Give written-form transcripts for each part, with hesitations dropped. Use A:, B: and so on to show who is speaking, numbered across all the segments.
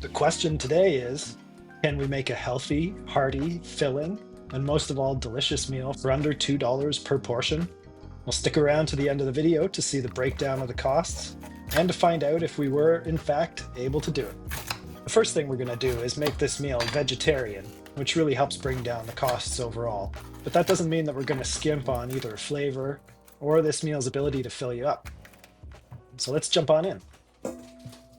A: The question today is, can we make a healthy, hearty, filling, and most of all, delicious meal for under $2 per portion? We'll stick around to the end of the video to see the breakdown of the costs and to find out if we were, in fact, able to do it. The first thing we're going to do is make this meal vegetarian, which really helps bring down the costs overall. But that doesn't mean that we're going to skimp on either flavor or this meal's ability to fill you up. So let's jump on in.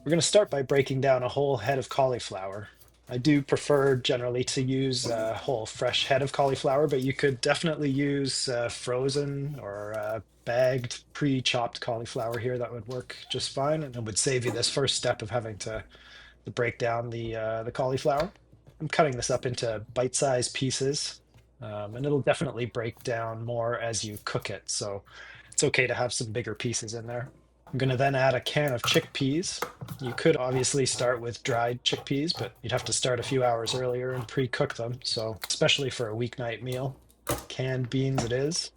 A: We're going to start by breaking down a whole head of cauliflower. I do prefer generally to use a whole fresh head of cauliflower, but you could definitely use frozen or bagged pre-chopped cauliflower here. That would work just fine, and it would save you this first step of having to break down the cauliflower. I'm cutting this up into bite-sized pieces, and it'll definitely break down more as you cook it. So it's okay to have some bigger pieces in there. I'm going to then add a can of chickpeas. You could obviously start with dried chickpeas, but you'd have to start a few hours earlier and pre-cook them. So especially for a weeknight meal, canned beans it is.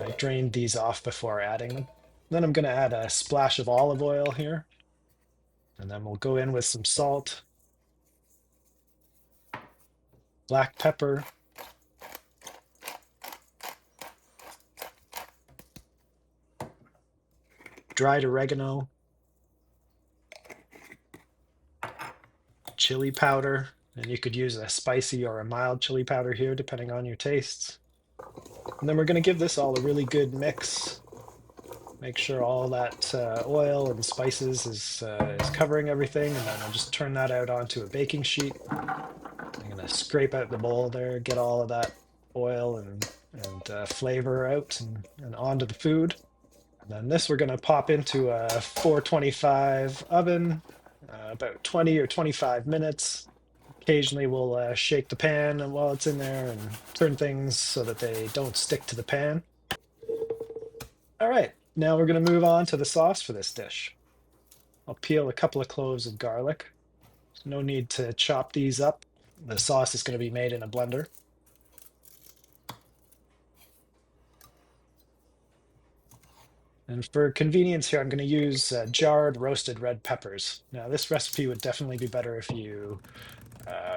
A: I drained these off before adding them. Then I'm going to add a splash of olive oil here. And then we'll go in with some salt, black pepper, dried oregano, chili powder, and you could use a spicy or a mild chili powder here, depending on your tastes. And then we're going to give this all a really good mix. Make sure all that oil and spices is covering everything, and then I'll just turn that out onto a baking sheet. I'm going to scrape out the bowl there, get all of that oil and flavor out and onto the food. And then this we're going to pop into a 425 oven, about 20 or 25 minutes. Occasionally we'll shake the pan and while it's in there and turn things so that they don't stick to the pan. All right, now we're going to move on to the sauce for this dish. I'll peel a couple of cloves of garlic. No need to chop these up. The sauce is going to be made in a blender. And for convenience here, I'm going to use jarred roasted red peppers. Now, this recipe would definitely be better if you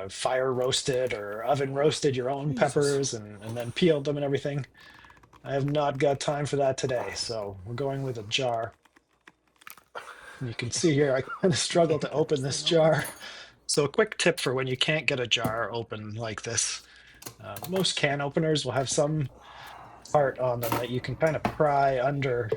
A: fire roasted or oven roasted your own
B: Jesus.
A: peppers and then peeled them and everything. I have not got time for that today, so we're going with a jar. And you can see here, I kind of struggle to open this jar. So a quick tip for when you can't get a jar open like this. Most can openers will have some part on them that you can kind of pry under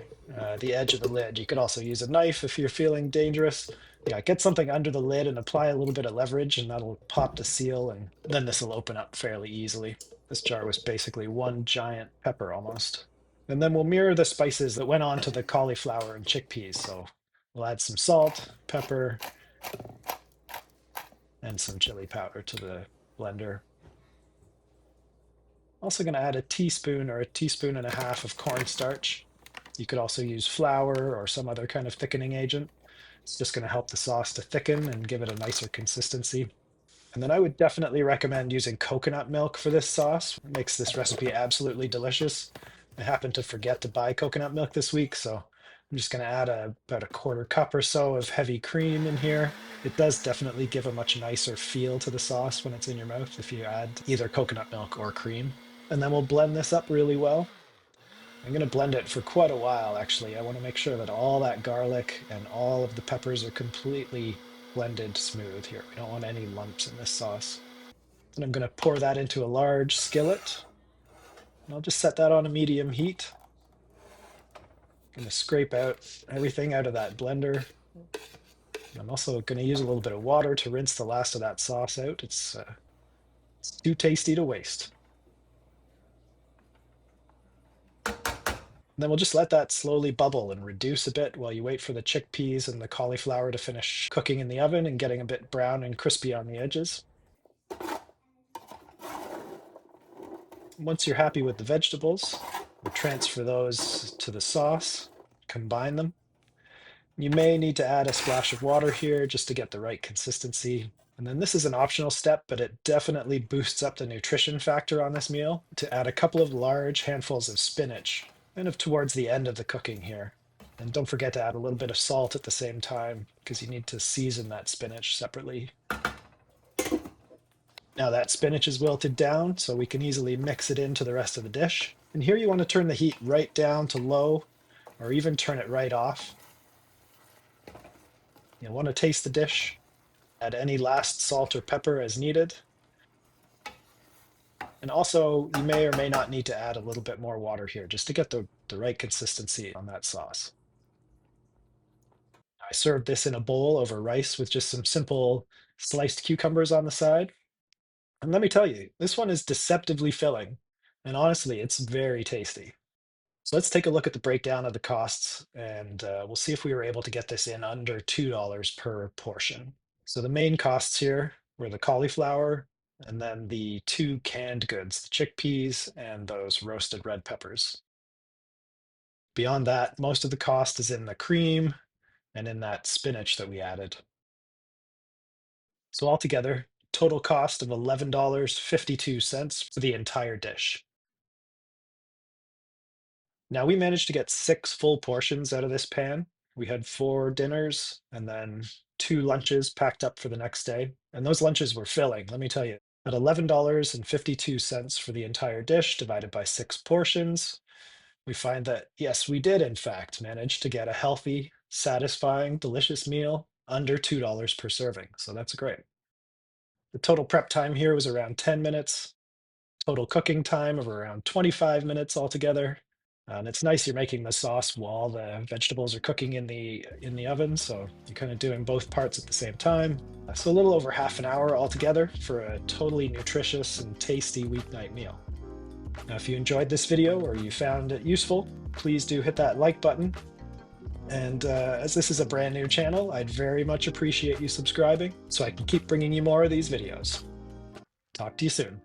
A: the edge of the lid. You could also use a knife if you're feeling dangerous. Yeah, get something under the lid and apply a little bit of leverage, and that'll pop the seal, and then this will open up fairly easily. This jar was basically one giant pepper almost. And then we'll mirror the spices that went on to the cauliflower and chickpeas. So we'll add some salt, pepper, and some chili powder to the blender. Also going to add a teaspoon or a teaspoon and a half of cornstarch. You could also use flour or some other kind of thickening agent. It's just going to help the sauce to thicken and give it a nicer consistency. And then I would definitely recommend using coconut milk for this sauce. It makes this recipe absolutely delicious. I happened to forget to buy coconut milk this week, so I'm just going to add about a quarter cup or so of heavy cream in here. It does definitely give a much nicer feel to the sauce when it's in your mouth if you add either coconut milk or cream. And then we'll blend this up really well. I'm going to blend it for quite a while, actually. I want to make sure that all that garlic and all of the peppers are completely blended smooth here. We don't want any lumps in this sauce. And I'm going to pour that into a large skillet. And I'll just set that on a medium heat. I'm going to scrape out everything out of that blender. And I'm also going to use a little bit of water to rinse the last of that sauce out. It's too tasty to waste. Then we'll just let that slowly bubble and reduce a bit while you wait for the chickpeas and the cauliflower to finish cooking in the oven and getting a bit brown and crispy on the edges. Once you're happy with the vegetables, we'll transfer those to the sauce, combine them. You may need to add a splash of water here just to get the right consistency. And then this is an optional step, but it definitely boosts up the nutrition factor on this meal to add a couple of large handfuls of spinach, kind of towards the end of the cooking here. And don't forget to add a little bit of salt at the same time because you need to season that spinach separately. Now that spinach is wilted down, so we can easily mix it into the rest of the dish. And here you want to turn the heat right down to low, or even turn it right off. You'll want to taste the dish, add any last salt or pepper as needed. And also, you may or may not need to add a little bit more water here just to get the right consistency on that sauce. I served this in a bowl over rice with just some simple sliced cucumbers on the side. And let me tell you, this one is deceptively filling. And honestly, it's very tasty. So let's take a look at the breakdown of the costs, and we'll see if we were able to get this in under $2 per portion. So the main costs here were the cauliflower and then the two canned goods, the chickpeas and those roasted red peppers. Beyond that, most of the cost is in the cream and in that spinach that we added. So altogether, total cost of $11.52 for the entire dish. Now we managed to get 6 full portions out of this pan. We had 4 dinners and then 2 lunches packed up for the next day. And those lunches were filling, let me tell you. At $11.52 for the entire dish divided by 6 portions, we find that, yes, we did in fact manage to get a healthy, satisfying, delicious meal under $2 per serving. So that's great. The total prep time here was around 10 minutes, total cooking time of around 25 minutes altogether. And it's nice you're making the sauce while the vegetables are cooking in the oven, so you're kind of doing both parts at the same time. So a little over half an hour altogether for a totally nutritious and tasty weeknight meal. Now, if you enjoyed this video or you found it useful, please do hit that like button. And as this is a brand new channel, I'd very much appreciate you subscribing so I can keep bringing you more of these videos. Talk to you soon.